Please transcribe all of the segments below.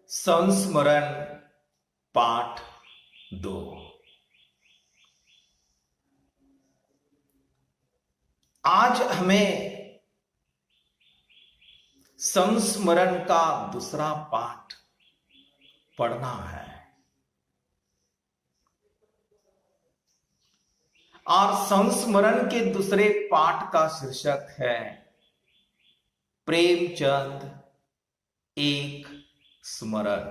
संस्मरण पाठ 2। आज हमें संस्मरण का दूसरा पाठ पढ़ना है और संस्मरण के दूसरे पाठ का शीर्षक है प्रेमचंद एक स्मरण।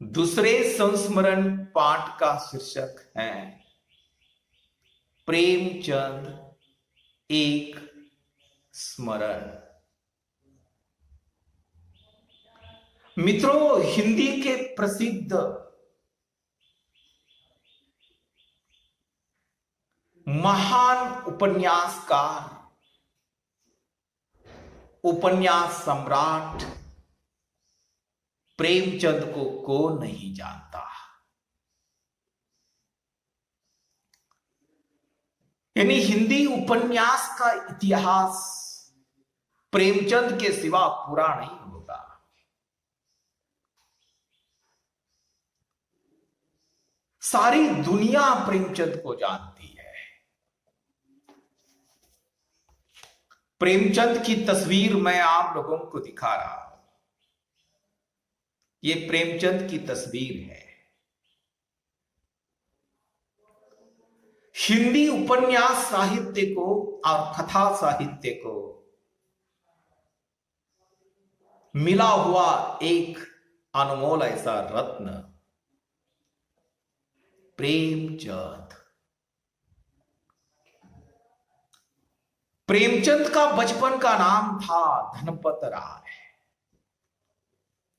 दूसरे संस्मरण पाठ का शीर्षक है प्रेमचंद एक स्मरण। मित्रों, हिंदी के प्रसिद्ध महान उपन्यासकार, उपन्यास सम्राट प्रेमचंद को कौन नहीं जानता। यानी हिंदी उपन्यास का इतिहास प्रेमचंद के सिवा पूरा नहीं होगा। सारी दुनिया प्रेमचंद को जानती है। प्रेमचंद की तस्वीर मैं आप लोगों को दिखा रहा हूं। ये प्रेमचंद की तस्वीर है। हिंदी उपन्यास साहित्य को और कथा साहित्य को मिला हुआ एक अनमोल ऐसा रत्न प्रेमचंद। प्रेमचंद का बचपन का नाम था धनपत राय।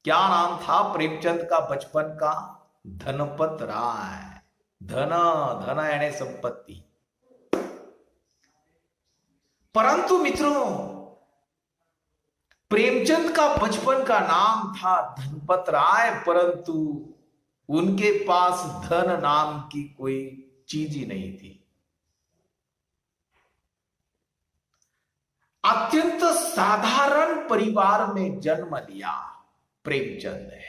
क्या नाम था प्रेमचंद का बचपन का? धनपत राय। धन धन यानी संपत्ति। परंतु मित्रों, प्रेमचंद का बचपन का नाम था धनपत राय, परंतु उनके पास धन नाम की कोई चीज ही नहीं थी। अत्यंत साधारण परिवार में जन्म लिया प्रेमचंद ने।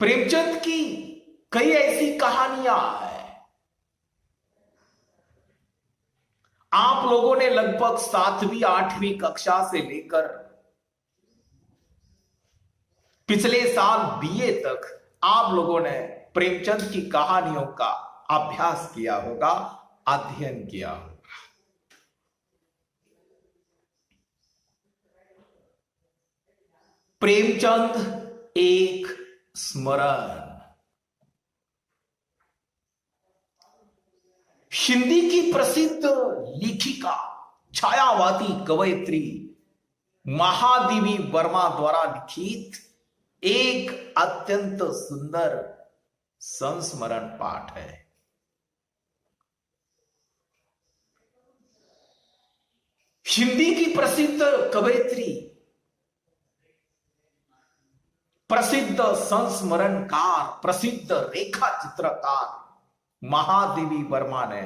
प्रेमचंद की कई ऐसी कहानियां हैं। आप लोगों ने लगभग 7वीं 8वीं कक्षा से लेकर पिछले साल बीए तक आप लोगों ने प्रेमचंद की कहानियों का अभ्यास किया होगा, अध्ययन किया होगा। प्रेमचंद एक स्मरण। हिंदी की प्रसिद्ध लेखिका, छायावादी कवयित्री महादेवी वर्मा द्वारा लिखित एक अत्यंत सुंदर संस्मरण पाठ है। हिंदी की प्रसिद्ध कवयित्री, प्रसिद्ध संस्मरणकार, प्रसिद्ध रेखा चित्रकार महादेवी वर्मा ने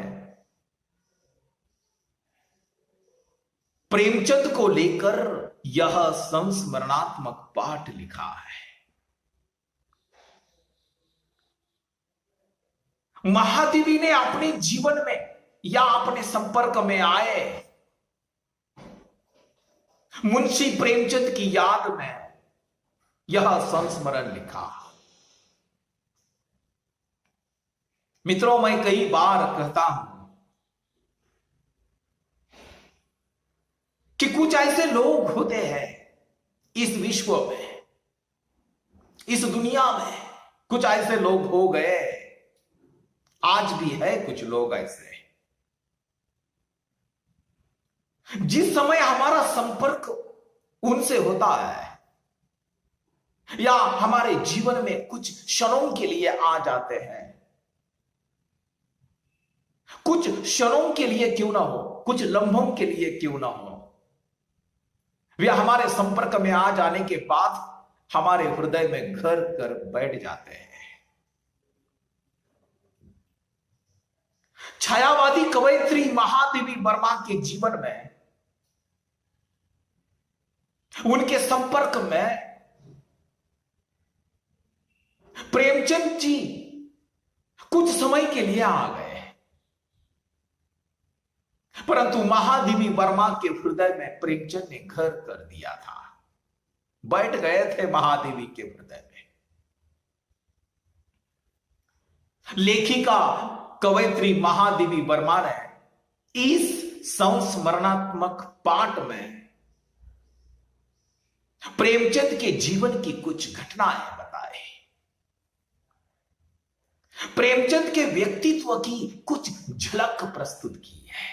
प्रेमचंद को लेकर यह संस्मरणात्मक पाठ लिखा है। महादेवी ने अपने जीवन में या अपने संपर्क में आए मुंशी प्रेमचंद की याद में यह संस्मरण लिखा। मित्रों, मैं कई बार कहता हूं कि कुछ ऐसे लोग होते हैं इस विश्व में, इस दुनिया में। कुछ ऐसे लोग हो गए, आज भी है कुछ लोग ऐसे, जिस समय हमारा संपर्क उनसे होता है या हमारे जीवन में कुछ क्षणों के लिए आ जाते हैं, कुछ क्षणों के लिए क्यों ना हो, कुछ लम्हों के लिए क्यों ना हो, वे हमारे संपर्क में आ जाने के बाद हमारे हृदय में घर कर बैठ जाते हैं। छायावादी कवयित्री महादेवी वर्मा के जीवन में, उनके संपर्क में प्रेमचंद जी कुछ समय के लिए आ गए, परंतु महादेवी वर्मा के हृदय में प्रेमचंद ने घर कर दिया था, बैठ गए थे महादेवी के हृदय में। लेखिका कवयित्री महादेवी वर्मा ने इस संस्मरणात्मक पाठ में प्रेमचंद के जीवन की कुछ घटनाएं बताए, प्रेमचंद के व्यक्तित्व की कुछ झलक प्रस्तुत की है।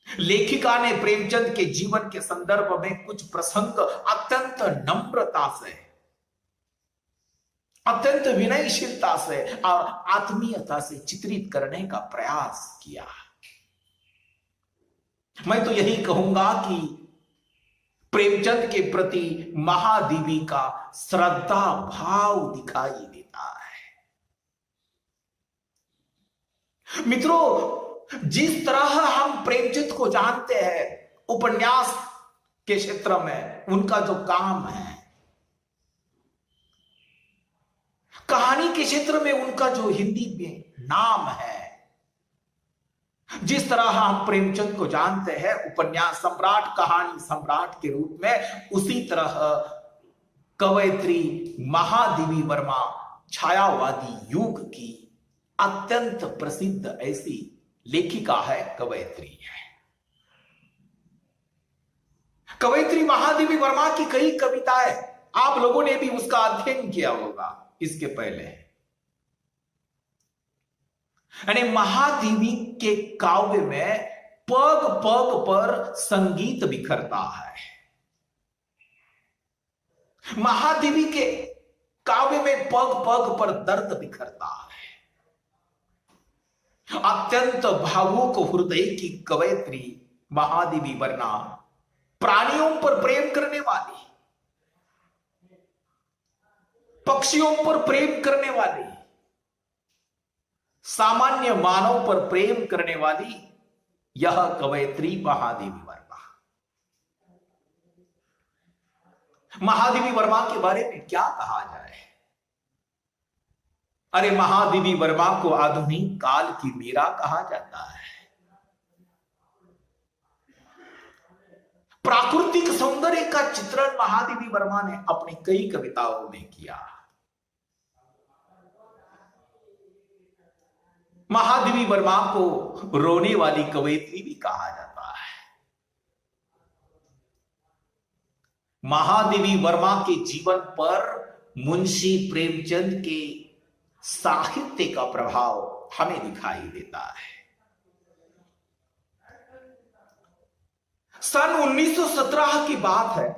लेखिका ने प्रेमचंद के जीवन के संदर्भ में कुछ प्रसंग अत्यंत नम्रता से, अत्यंत विनयशीलता से और आत्मीयता से चित्रित करने का प्रयास किया। मैं तो यही कहूंगा कि प्रेमचंद के प्रति महादेवी का श्रद्धा भाव दिखाई देता है। मित्रों, जिस तरह हम प्रेमचंद को जानते हैं, उपन्यास के क्षेत्र में उनका जो काम है, कहानी के क्षेत्र में उनका जो हिंदी में नाम है, जिस तरह हम प्रेमचंद को जानते हैं उपन्यास सम्राट, कहानी सम्राट के रूप में, उसी तरह कवयित्री महादेवी वर्मा छायावादी युग की अत्यंत प्रसिद्ध ऐसी लेखिका है, कवयित्री है। कवयित्री महादेवी वर्मा की कई कविताएं, आप लोगों ने भी उसका अध्ययन किया होगा इसके पहले। यानी महादेवी के काव्य में पग पग पर संगीत बिखरता है। महादेवी के काव्य में पग पग पर दर्द बिखरता है। अत्यंत भावुक हृदय की कवयित्री महादेवी वर्मा प्राणियों पर प्रेम करने वाली, पक्षियों पर प्रेम करने वाली, सामान्य मानव पर प्रेम करने वाली यह कवयित्री महादेवी वर्मा। महादेवी वर्मा के बारे में क्या कहा जाए? अरे, महादेवी वर्मा को आधुनिक काल की मीरा कहा जाता है। प्राकृतिक सौंदर्य का चित्रण महादेवी वर्मा ने अपनी कई कविताओं में किया। महादेवी वर्मा को रोने वाली कवयित्री भी कहा जाता है। महादेवी वर्मा के जीवन पर मुंशी प्रेमचंद के साहित्य का प्रभाव हमें दिखाई देता है। सन 1917 की बात है।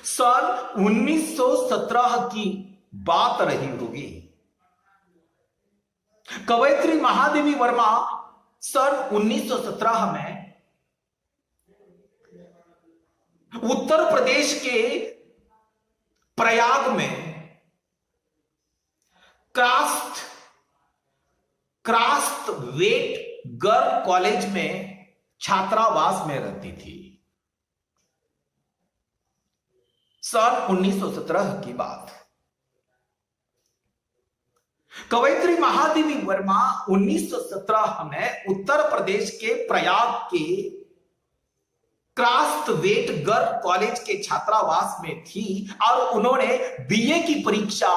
सन 1917 की बात रही होगी। कवयित्री महादेवी वर्मा सन 1917 में उत्तर प्रदेश के प्रयाग में क्रास्ट वेट गर्ल कॉलेज में छात्रावास में रहती थी। सन 1917 की बात। कवयित्री महादेवी वर्मा 1917 में उत्तर प्रदेश के प्रयाग के क्रास्टवेट गर्ल कॉलेज के छात्रावास में थी और उन्होंने बीए की परीक्षा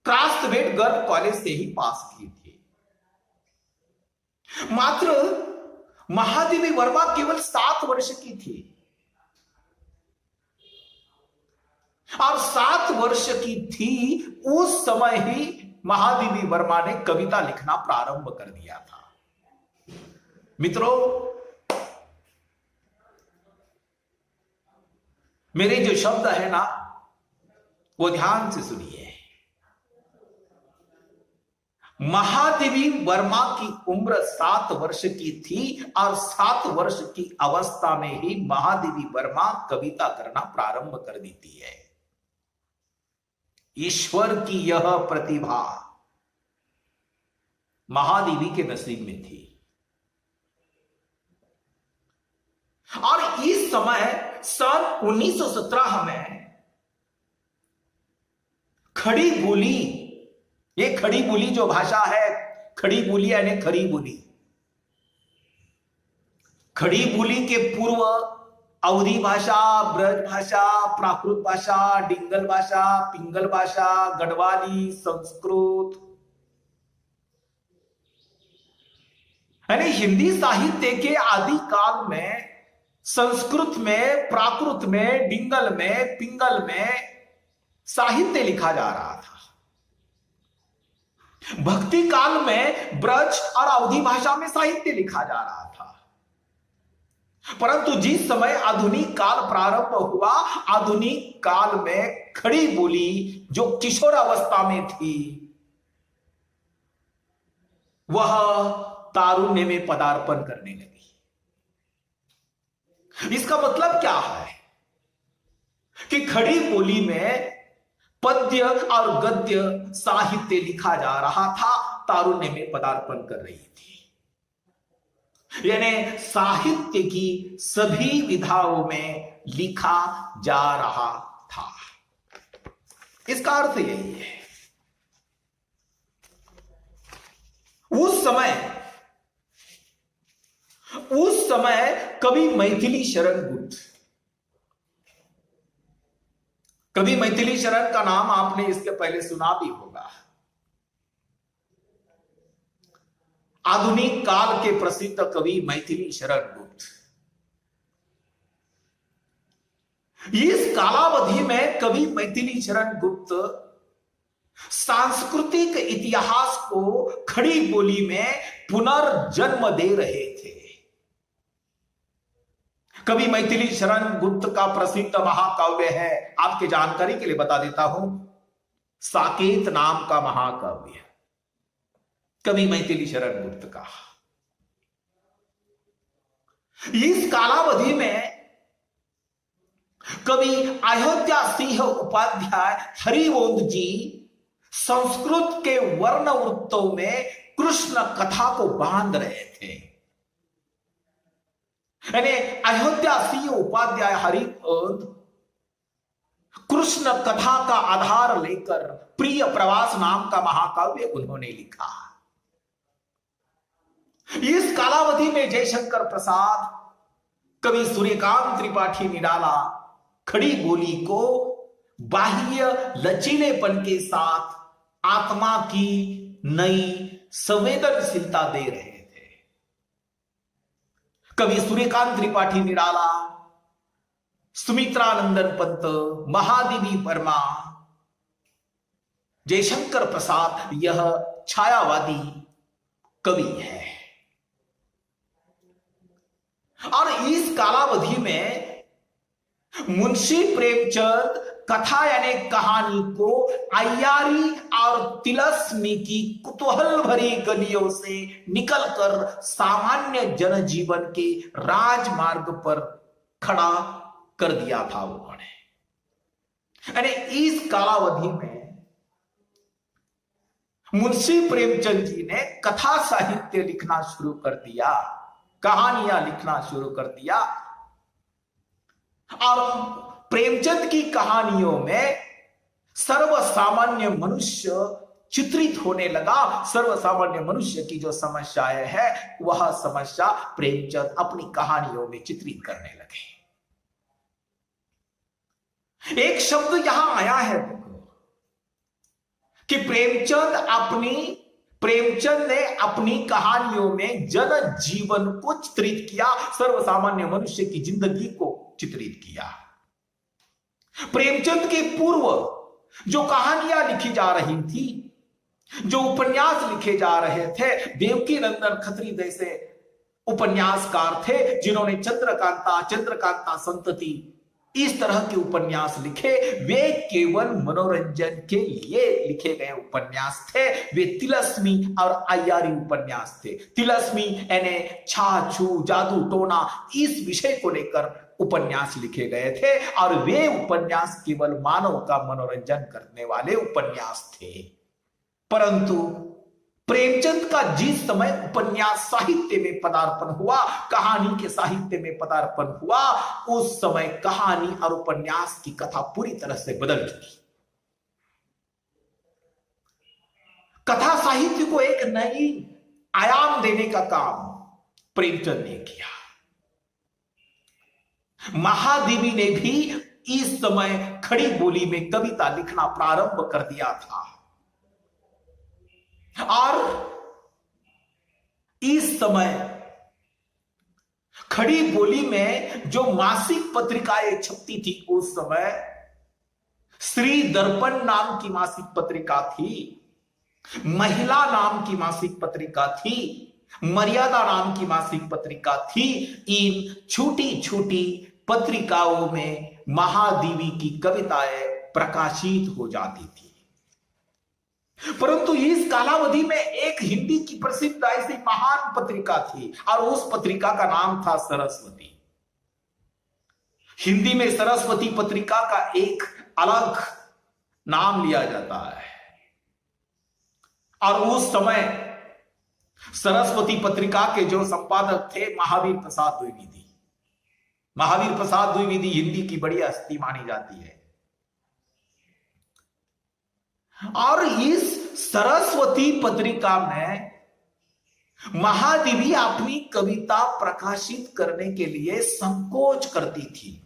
क्रास्टवेट गर्ल कॉलेज से ही पास की थी। मात्र महादेवी वर्मा केवल 7 वर्ष की थी और 7 वर्ष की थी उस समय ही महादेवी वर्मा ने कविता लिखना प्रारंभ कर दिया था। मित्रों, मेरे जो शब्द है ना, वो ध्यान से सुनिए। महादेवी वर्मा की उम्र 7 वर्ष की थी और 7 वर्ष की अवस्था में ही महादेवी वर्मा कविता करना प्रारंभ कर देती है। ईश्वर की यह प्रतिभा महादेवी के नसीब में थी। और इस समय सन 1917 में खड़ी बोली, ये खड़ी बोली जो भाषा है, खड़ी बोली यानी खड़ी बोली, खड़ी बोली के पूर्व अवधी भाषा, ब्रज भाषा, प्राकृत भाषा, डिंगल भाषा, पिंगल भाषा, गढ़वाली, संस्कृत, यानी हिंदी साहित्य के आदि काल में संस्कृत में, प्राकृत में, डिंगल में, पिंगल में साहित्य लिखा जा रहा था। भक्ति काल में ब्रज और अवधी भाषा में साहित्य लिखा जा रहा था। परंतु जिस समय आधुनिक काल प्रारंभ हुआ, आधुनिक काल में खड़ी बोली जो किशोर अवस्था में थी, वह तारुण्य में पदार्पण करने लगी। इसका मतलब क्या है कि खड़ी बोली में पद्य और गद्य साहित्य लिखा जा रहा था, तारुण्य में पदार्पण कर रही थी। यानी साहित्य की सभी विधाओं में लिखा जा रहा था। इसका अर्थ यही है। उस समय कवि मैथिली शरण गुप्त, कवि मैथिली शरण का नाम आपने इसके पहले सुना भी होगा। आधुनिक काल के प्रसिद्ध कवि मैथिली शरण गुप्त। इस कालावधि में कवि मैथिली शरण गुप्त सांस्कृतिक इतिहास को खड़ी बोली में पुनर्जन्म दे रहे थे। कवि मैथिली शरण गुप्त का प्रसिद्ध महाकाव्य है, आपके जानकारी के लिए बता देता हूं, साकेत नाम का महाकाव्य कवि मैथिली शरण गुप्त का। इस कालावधि में कवि अयोध्या सिंह उपाध्याय हरिवंश जी संस्कृत के वर्ण वृत्तों में कृष्ण कथा को बांध रहे थे। यानी अयोध्या सिंह उपाध्याय हरिवंश कृष्ण कथा का आधार लेकर प्रिय प्रवास नाम का महाकाव्य उन्होंने लिखा। इस कालावधि में जयशंकर प्रसाद, कवि सूर्यकांत त्रिपाठी निराला खड़ी बोली को बाह्य लचीलेपन के साथ आत्मा की नई संवेदनशीलता दे रहे थे। कवि सूर्यकांत त्रिपाठी निराला, सुमित्रानंदन पंत, महादेवी वर्मा, जयशंकर प्रसाद यह छायावादी कवि है। और इस कालावधि में मुंशी प्रेमचंद कथा यानी कहानी को अय्यारी और तिलस्मी की कुतूहल भरी गलियों से निकलकर सामान्य जनजीवन के राजमार्ग पर खड़ा कर दिया था उन्होंने। यानी इस कालावधि में मुंशी प्रेमचंद जी ने कथा साहित्य लिखना शुरू कर दिया, कहानियां लिखना शुरू कर दिया। और प्रेमचंद की कहानियों में सर्वसामान्य मनुष्य चित्रित होने लगा। सर्वसामान्य मनुष्य की जो समस्याएं है वह समस्या प्रेमचंद अपनी कहानियों में चित्रित करने लगे। एक शब्द यहां आया है कि प्रेमचंद ने अपनी कहानियों में जन जीवन को चित्रित किया, सर्वसामान्य मनुष्य की जिंदगी को चित्रित किया। प्रेमचंद के पूर्व जो कहानियां लिखी जा रही थी, जो उपन्यास लिखे जा रहे थे, देवकी नंदन खत्री जैसे उपन्यासकार थे जिन्होंने चंद्रकांता संतति इस तरह के उपन्यास लिखे। वे केवल मनोरंजन के लिए लिखे गए उपन्यास थे। वे तिलस्मी और अय्यारी उपन्यास थे। तिलस्मी यानी छा छू जादू टोना इस विषय को लेकर उपन्यास लिखे गए थे और वे उपन्यास केवल मानव का मनोरंजन करने वाले उपन्यास थे। परंतु प्रेमचंद का जिस समय उपन्यास साहित्य में पदार्पण हुआ, कहानी के साहित्य में पदार्पण हुआ, उस समय कहानी और उपन्यास की कथा पूरी तरह से बदल चुकी। कथा साहित्य को एक नई आयाम देने का काम प्रेमचंद ने किया। महादेवी ने भी इस समय खड़ी बोली में कविता लिखना प्रारंभ कर दिया था और इस समय खड़ी बोली में जो मासिक पत्रिकाएं छपती थी, उस समय श्री दर्पण नाम की मासिक पत्रिका थी, महिला नाम की मासिक पत्रिका थी, मर्यादा नाम की मासिक पत्रिका थी। इन छोटी छोटी पत्रिकाओं में महादेवी की कविताएं प्रकाशित हो जाती थी। परंतु इस कालावधि में एक हिंदी की प्रसिद्ध ऐसी महान पत्रिका थी और उस पत्रिका का नाम था सरस्वती। हिंदी में सरस्वती पत्रिका का एक अलग नाम लिया जाता है और उस समय सरस्वती पत्रिका के जो संपादक थे महावीर प्रसाद द्विवेदी। महावीर प्रसाद द्विवेदी हिंदी की बड़ी हस्ती मानी जाती है और इस सरस्वती पत्रिका में महादेवी अपनी कविता प्रकाशित करने के लिए संकोच करती थी।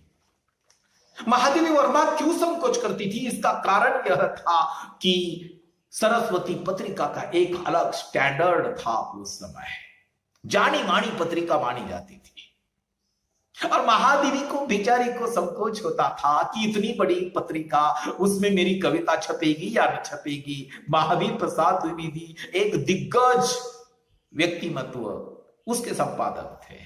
महादेवी वर्मा क्यों संकोच करती थी? इसका कारण यह था कि सरस्वती पत्रिका का एक अलग स्टैंडर्ड था। उस समय जानी मानी पत्रिका मानी जाती थी और महादेवी को बेचारी को संकोच होता था कि इतनी बड़ी पत्रिका, उसमें मेरी कविता छपेगी या न छपेगी। महावीर प्रसाद द्विवेदी एक दिग्गज व्यक्तिमत्व, उसके संपादक थे।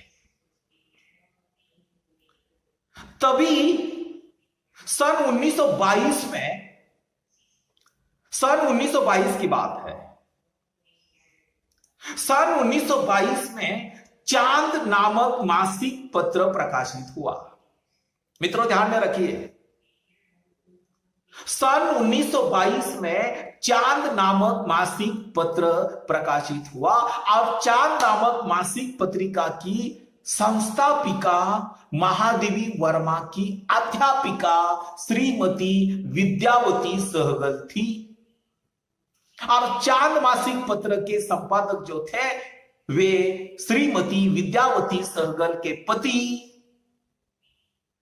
तभी सन 1922 की बात है। सन 1922 में चांद नामक मासिक पत्र प्रकाशित हुआ। मित्रों ध्यान में रखिए, सन 1922 में चांद नामक मासिक पत्र प्रकाशित हुआ और चांद नामक मासिक पत्रिका की संस्थापिका महादेवी वर्मा की अध्यापिका श्रीमती विद्यावती सहगल थी और चांद मासिक पत्र के संपादक जो थे वे श्रीमती विद्यावती सहगल के पति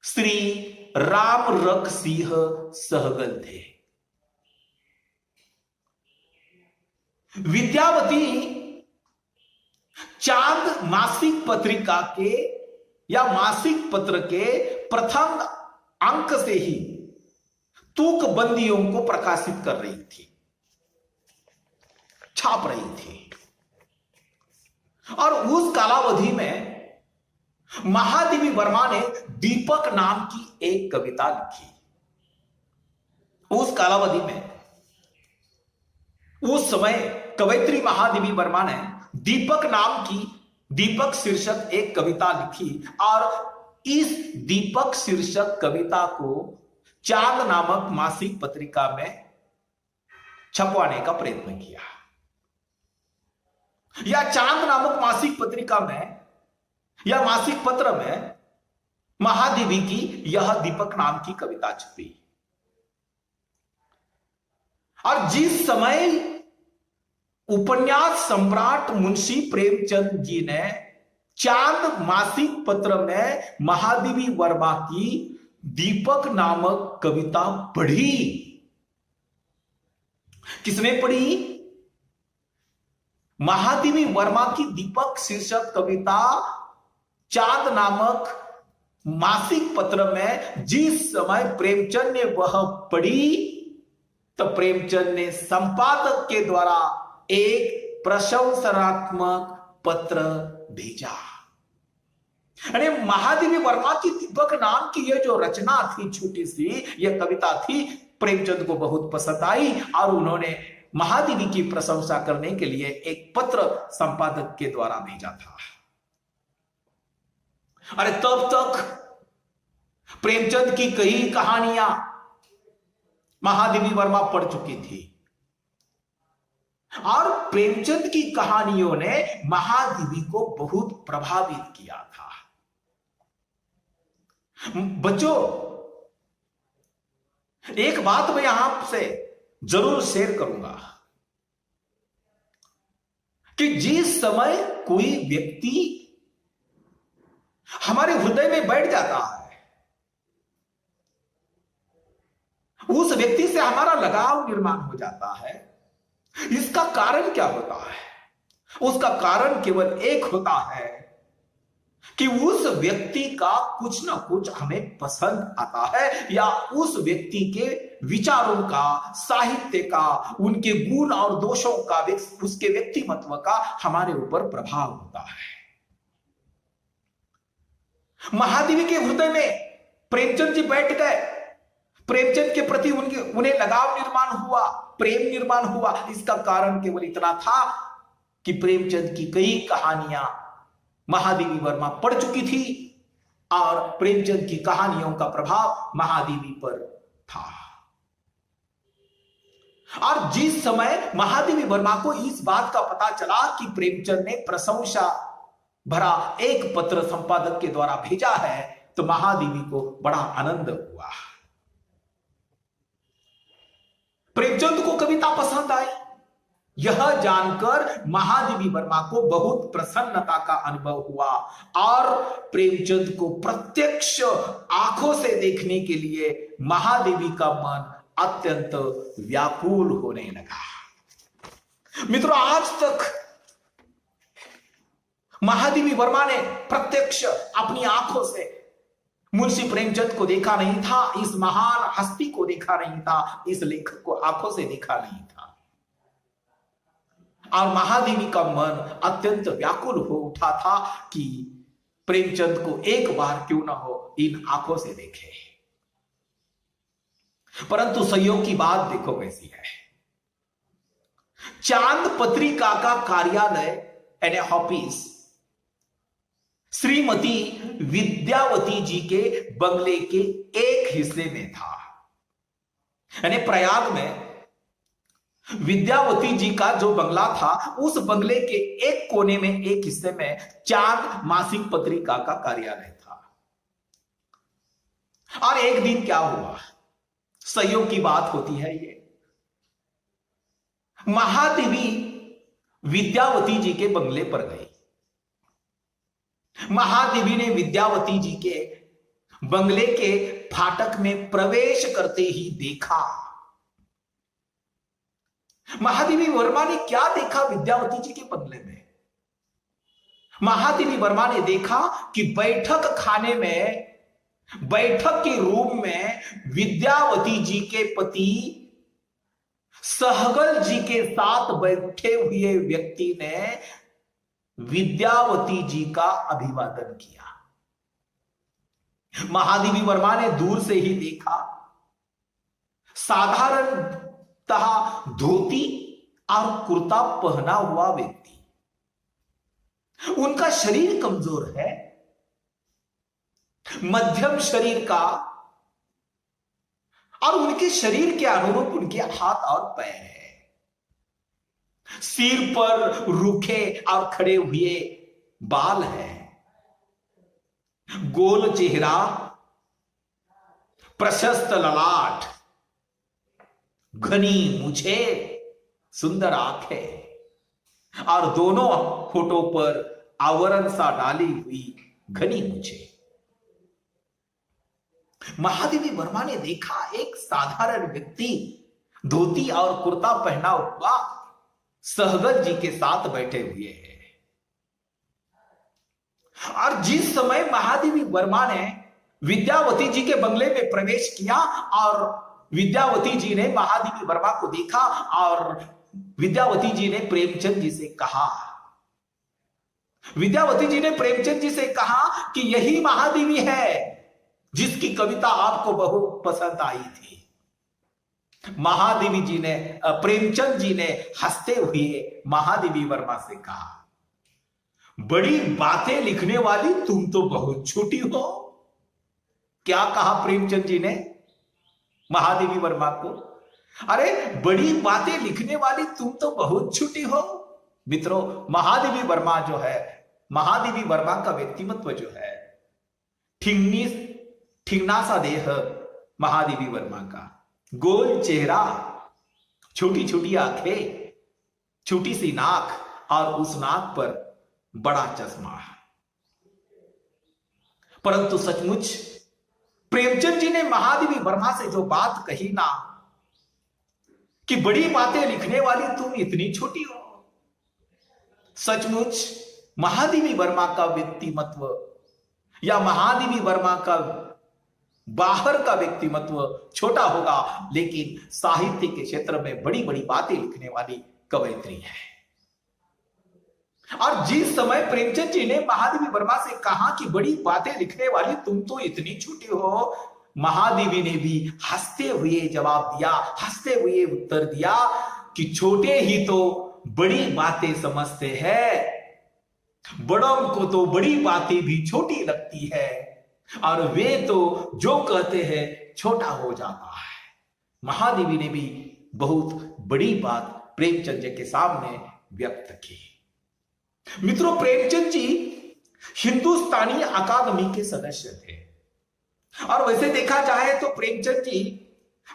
श्री राम रख सिंह सहगल थे। विद्यावती चांद मासिक पत्रिका के या मासिक पत्र के प्रथम अंक से ही तूकबंदियों को प्रकाशित कर रही थी, छाप रही थी और उस कालावधि में महादेवी वर्मा ने दीपक नाम की एक कविता लिखी। उस कालावधि में उस समय कवयित्री महादेवी वर्मा ने दीपक नाम की, दीपक शीर्षक एक कविता लिखी और इस दीपक शीर्षक कविता को चांद नामक मासिक पत्रिका में छपवाने का प्रयत्न किया। या चांद नामक मासिक पत्रिका में या मासिक पत्र में महादेवी की यह दीपक नाम की कविता छपी और जिस समय उपन्यास सम्राट मुंशी प्रेमचंद जी ने चांद मासिक पत्र में महादेवी वर्मा की दीपक नामक कविता पढ़ी, किसने पढ़ी? महादेवी वर्मा की दीपक शीर्षक कविता चांद नामक मासिक पत्र में जिस समय प्रेमचंद ने वह पढ़ी तो प्रेमचंद ने संपादक के द्वारा एक प्रशंसनात्मक पत्र भेजा। अरे महादेवी वर्मा की दीपक नाम की यह जो रचना थी, छोटी सी यह कविता थी, प्रेमचंद को बहुत पसंद आई और उन्होंने महादेवी की प्रशंसा करने के लिए एक पत्र संपादक के द्वारा भेजा था। अरे तब तक प्रेमचंद की कई कहानियां महादेवी वर्मा पढ़ चुकी थी और प्रेमचंद की कहानियों ने महादेवी को बहुत प्रभावित किया था। बच्चों, एक बात मैं आपसे जरूर शेयर करूंगा कि जिस समय कोई व्यक्ति हमारे हृदय में बैठ जाता है, उस व्यक्ति से हमारा लगाव निर्माण हो जाता है। इसका कारण क्या होता है? उसका कारण केवल एक होता है कि उस व्यक्ति का कुछ ना कुछ हमें पसंद आता है, या उस व्यक्ति के विचारों का, साहित्य का, उनके गुण और दोषों का, उसके व्यक्तिमत्व का हमारे ऊपर प्रभाव होता है। महादेवी के हृदय में प्रेमचंद जी बैठ गए। प्रेमचंद के प्रति उन्हें लगाव निर्माण हुआ, प्रेम निर्माण हुआ। इसका कारण केवल इतना था कि प्रेमचंद की कई कहानियां महादेवी वर्मा पढ़ चुकी थी और प्रेमचंद की कहानियों का प्रभाव महादेवी पर था। और जिस समय महादेवी वर्मा को इस बात का पता चला कि प्रेमचंद ने प्रशंसा भरा एक पत्र संपादक के द्वारा भेजा है, तो महादेवी को बड़ा आनंद हुआ। प्रेमचंद को कविता पसंद आई। यह जानकर महादेवी वर्मा को बहुत प्रसन्नता का अनुभव हुआ और प्रेमचंद को प्रत्यक्ष आंखों से देखने के लिए महादेवी का मन अत्यंत व्याकुल होने लगा। मित्रों, आज तक महादेवी वर्मा ने प्रत्यक्ष अपनी आंखों से मुंशी प्रेमचंद को देखा नहीं था, इस महान हस्ती को देखा नहीं था, इस लेखक को आंखों से देखा नहीं था। और महादेवी का मन अत्यंत व्याकुल हो उठा था कि प्रेमचंद को एक बार क्यों ना हो इन आंखों से देखे। परंतु संयोग की बात देखो कैसी है। चांद पत्रिका का कार्यालय यानी ऑफिस श्रीमती विद्यावती जी के बंगले के एक हिस्से में था। यानी प्रयाग में विद्यावती जी का जो बंगला था, उस बंगले के एक कोने में, एक हिस्से में चांद मासिक पत्रिका का कार्यालय था। और एक दिन क्या हुआ, संयोग की बात होती है ये। महादेवी विद्यावती जी के बंगले पर गई। महादेवी ने विद्यावती जी के बंगले के फाटक में प्रवेश करते ही देखा। महादेवी वर्मा ने क्या देखा विद्यावती जी के बंगले में? महादेवी वर्मा ने देखा कि बैठक खाने में, बैठक के रूम में विद्यावती जी के पति सहगल जी के साथ बैठे हुए व्यक्ति ने विद्यावती जी का अभिवादन किया। महादेवी वर्मा ने दूर से ही देखा, साधारणतः धोती और कुर्ता पहना हुआ व्यक्ति। उनका शरीर कमजोर है, मध्यम शरीर का, और उनके शरीर के अनुरूप उनके हाथ और पैर है। सिर पर रूखे और खड़े हुए बाल है, गोल चेहरा, प्रशस्त ललाट, घनी मूछे, सुंदर आंखें और दोनों होठों पर आवरण सा डाली हुई घनी मूछे। महादेवी वर्मा ने देखा एक साधारण व्यक्ति धोती और कुर्ता पहना हुआ सहगल जी के साथ बैठे हुए हैं। और जिस समय महादेवी वर्मा ने विद्यावती जी के बंगले में प्रवेश किया और विद्यावती जी ने महादेवी वर्मा को देखा और विद्यावती जी ने प्रेमचंद जी से कहा, विद्यावती जी ने प्रेमचंद जी से कहा कि यही महादेवी है जिसकी कविता आपको बहुत पसंद आई थी। महादेवी जी ने, प्रेमचंद जी ने हंसते हुए महादेवी वर्मा से कहा, बड़ी बातें लिखने वाली तुम तो बहुत छोटी हो। क्या कहा प्रेमचंद जी ने महादेवी वर्मा को? अरे बड़ी बातें लिखने वाली तुम तो बहुत छोटी हो। मित्रों, महादेवी वर्मा जो है, महादेवी वर्मा का व्यक्तिमत्व जो है, ठिंगना सा देह महादेवी वर्मा का, गोल चेहरा, छोटी छोटी आंखें, छोटी सी नाक और उस नाक पर बड़ा चश्मा। परंतु सचमुच प्रेमचंद जी ने महादेवी वर्मा से जो बात कही ना कि बड़ी बातें लिखने वाली तुम इतनी छोटी हो, सचमुच महादेवी वर्मा का व्यक्तिमत्व या महादेवी वर्मा का बाहर का व्यक्तिमत्व छोटा होगा, लेकिन साहित्य के क्षेत्र में बड़ी बड़ी बातें लिखने वाली कवयित्री है। और जिस समय प्रेमचंद जी ने महादेवी वर्मा से कहा कि बड़ी बातें लिखने वाली तुम तो इतनी छोटी हो, महादेवी ने भी हंसते हुए जवाब दिया, हंसते हुए उत्तर दिया कि छोटे ही तो बड़ी बातें समझते हैं, बड़ों को तो बड़ी बातें भी छोटी लगती है और वे तो जो कहते हैं छोटा हो जाता है। महादेवी ने भी बहुत बड़ी बात प्रेमचंद जी के सामने व्यक्त की। मित्रों, प्रेमचंद जी हिंदुस्तानी अकादमी के सदस्य थे और वैसे देखा जाए तो प्रेमचंद जी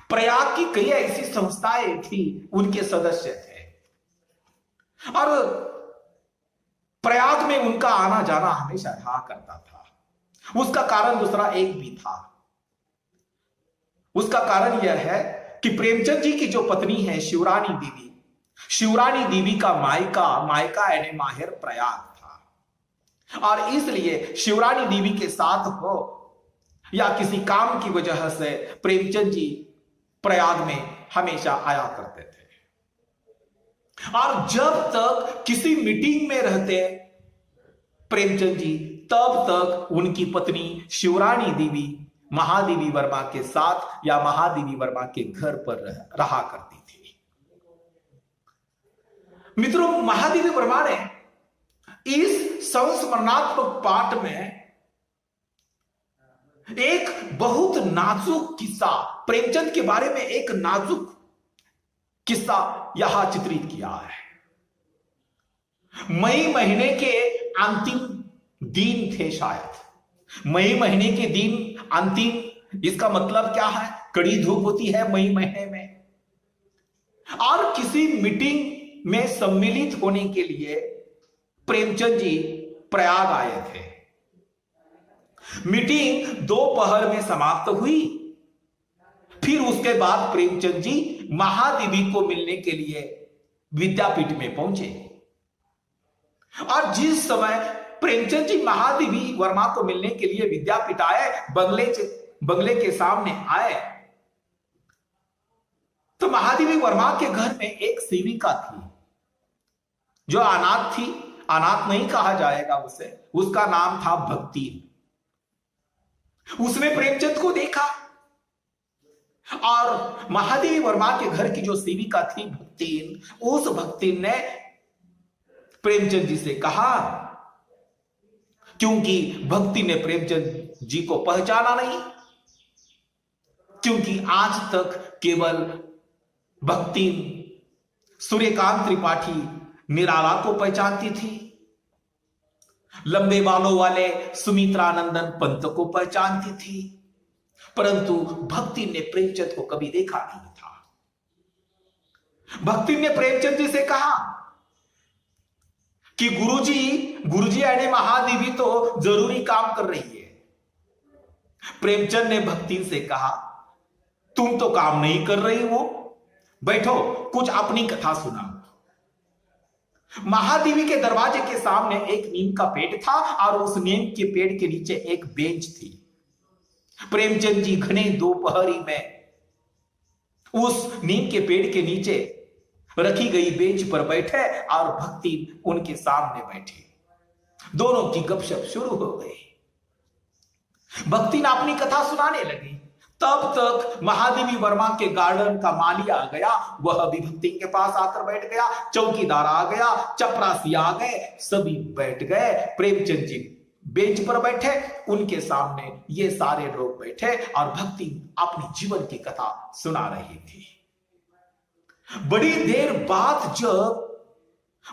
प्रयाग की कई ऐसी संस्थाएं थी, उनके सदस्य थे और प्रयाग में उनका आना जाना हमेशा रहा करता था। उसका कारण दूसरा एक भी था। उसका कारण यह है कि प्रेमचंद जी की जो पत्नी है शिवरानी देवी, शिवरानी देवी का मायका यानी माहेर प्रयाग था और इसलिए शिवरानी देवी के साथ हो या किसी काम की वजह से प्रेमचंद जी प्रयाग में हमेशा आया करते थे। और जब तक किसी मीटिंग में रहते प्रेमचंद जी, तब तक उनकी पत्नी शिवरानी देवी महादेवी वर्मा के साथ या महादेवी वर्मा के घर पर रहा करती थी। मित्रों, महादेवी वर्मा ने इस संस्मरणात्मक पाठ में एक बहुत नाजुक किस्सा, प्रेमचंद के बारे में एक नाजुक किस्सा यहां चित्रित किया है। मई महीने के अंतिम दिन थे शायद, मई महीने के दिन अंतिम, इसका मतलब क्या है? कड़ी धूप होती है मई महीने में और किसी मीटिंग में सम्मिलित होने के लिए प्रेमचंद जी प्रयाग आए थे। मीटिंग दोपहर में समाप्त हुई, फिर उसके बाद प्रेमचंद जी महादेवी को मिलने के लिए विद्यापीठ में पहुंचे और जिस समय प्रेमचंद जी महादेवी वर्मा को मिलने के लिए विद्यापीठ आए, बंगले के सामने आए तो महादेवी वर्मा के घर में एक सेविका थी जो अनाथ थी। अनाथ नहीं कहा जाएगा उसे, उसका नाम था भक्ति। उसने प्रेमचंद को देखा और महादेवी वर्मा के घर की जो सेविका थी भक्तिन, उस भक्तिन ने प्रेमचंद जी से कहा, क्योंकि भक्ति ने प्रेमचंद जी को पहचाना नहीं, क्योंकि आज तक केवल भक्तिन सूर्यकांत त्रिपाठी निराला को पहचानती थी, लंबे बालों वाले सुमित्रानंदन पंत को पहचानती थी, परंतु भक्ति ने प्रेमचंद को कभी देखा नहीं था। भक्ति ने प्रेमचंद जी से कहा कि गुरुजी यानी महादेवी तो जरूरी काम कर रही है। प्रेमचंद ने भक्ति से कहा, तुम तो काम नहीं कर रही हो, बैठो कुछ अपनी कथा सुनाओ। महादेवी के दरवाजे के सामने एक नीम का पेड़ था और उस नीम के पेड़ के नीचे एक बेंच थी। प्रेमचंद जी घने दोपहरी में उस नीम के पेड़ के नीचे रखी गई बेंच पर बैठे और भक्ति उनके सामने बैठी। दोनों की गपशप शुरू हो गई। भक्ति ने अपनी कथा सुनाने लगी। तब तक महादेवी वर्मा के गार्डन का माली आ गया, वह भी भक्ति के पास आकर बैठ गया। चौकीदार आ गया, चपरासी आ गए, सभी बैठ गए। प्रेमचंद जी बेंच पर बैठे, उनके सामने ये सारे लोग बैठे और भक्ति अपनी जीवन की कथा सुना रही थी। बड़ी देर बाद जब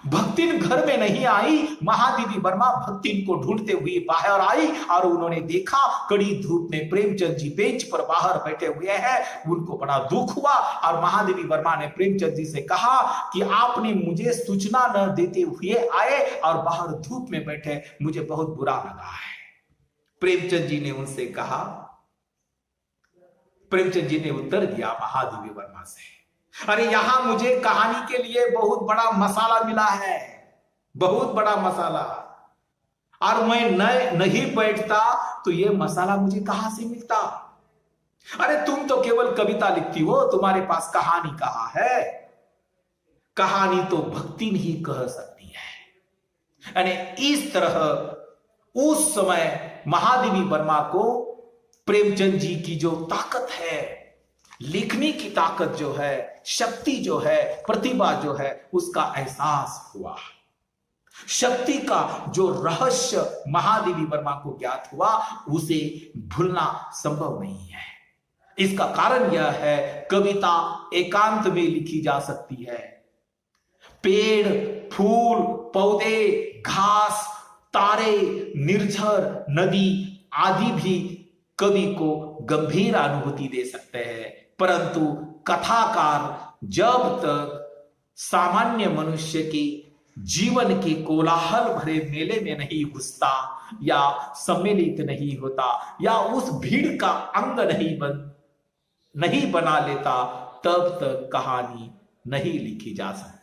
भक्तिन घर में नहीं आई, महादेवी वर्मा भक्तिन को ढूंढते हुए बाहर आई और उन्होंने देखा कड़ी धूप में प्रेमचंद जी बेंच पर बाहर बैठे हुए हैं। उनको बड़ा दुख हुआ और महादेवी वर्मा ने प्रेमचंद जी से कहा कि आपने मुझे सूचना न देते हुए आए और बाहर धूप में बैठे, मुझे बहुत बुरा लगा है। प्रेमचंद जी ने उनसे कहा, प्रेमचंद जी ने उत्तर दिया महादेवी वर्मा से, अरे यहां मुझे कहानी के लिए बहुत बड़ा मसाला मिला है, बहुत बड़ा मसाला, और मैं नहीं बैठता तो ये मसाला मुझे कहां से मिलता। अरे तुम तो केवल कविता लिखती हो, तुम्हारे पास कहानी कहां है? कहानी तो भक्ति ही कह सकती है। यानी इस तरह उस समय महादेवी वर्मा को प्रेमचंद जी की जो ताकत है, लिखने की ताकत जो है, शक्ति जो है, प्रतिभा जो है, उसका एहसास हुआ। शक्ति का जो रहस्य महादेवी वर्मा को ज्ञात हुआ, उसे भूलना संभव नहीं है। इसका कारण यह है, कविता एकांत में लिखी जा सकती है। पेड़, फूल, पौधे, घास, तारे, निर्झर, नदी आदि भी कवि को गंभीर अनुभूति दे सकते हैं, परंतु कथाकार जब तक सामान्य मनुष्य के जीवन के कोलाहल भरे मेले में नहीं घुसता या सम्मिलित नहीं होता या उस भीड़ का अंग नहीं बना लेता, तब तक कहानी नहीं लिखी जा सकती।